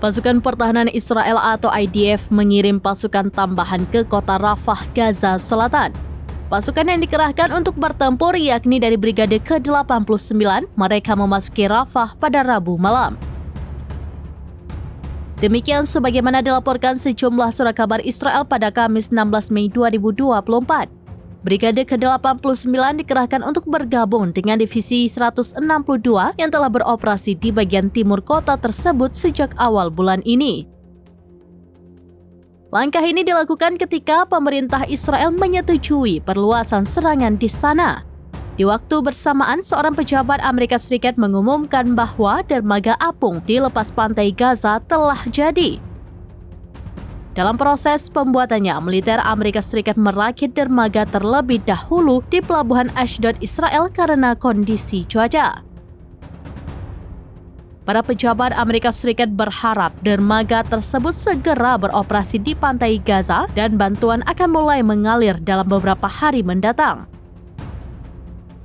Pasukan Pertahanan Israel atau IDF mengirim pasukan tambahan ke kota Rafah, Gaza Selatan. Pasukan yang dikerahkan untuk bertempur yakni dari Brigade ke-89, mereka memasuki Rafah pada Rabu malam. Demikian sebagaimana dilaporkan sejumlah surat kabar Israel pada Kamis 16 Mei 2024. Brigade ke-89 dikerahkan untuk bergabung dengan Divisi 162 yang telah beroperasi di bagian timur kota tersebut sejak awal bulan ini. Langkah ini dilakukan ketika pemerintah Israel menyetujui perluasan serangan di sana. Di waktu bersamaan, seorang pejabat Amerika Serikat mengumumkan bahwa dermaga apung di lepas pantai Gaza telah jadi. Dalam proses pembuatannya, militer Amerika Serikat merakit dermaga terlebih dahulu di pelabuhan Ashdod, Israel karena kondisi cuaca. Para pejabat Amerika Serikat berharap dermaga tersebut segera beroperasi di pantai Gaza dan bantuan akan mulai mengalir dalam beberapa hari mendatang.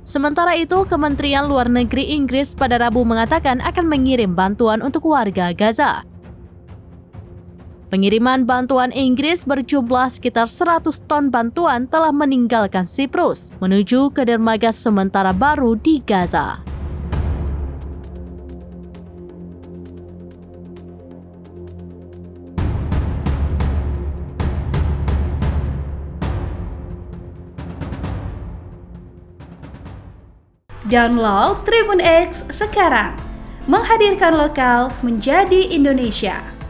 Sementara itu, Kementerian Luar Negeri Inggris pada Rabu mengatakan akan mengirim bantuan untuk warga Gaza. Pengiriman bantuan Inggris berjumlah sekitar 100 ton bantuan telah meninggalkan Siprus menuju ke dermaga sementara baru di Gaza. Download Tribun X sekarang, menghadirkan lokal menjadi Indonesia.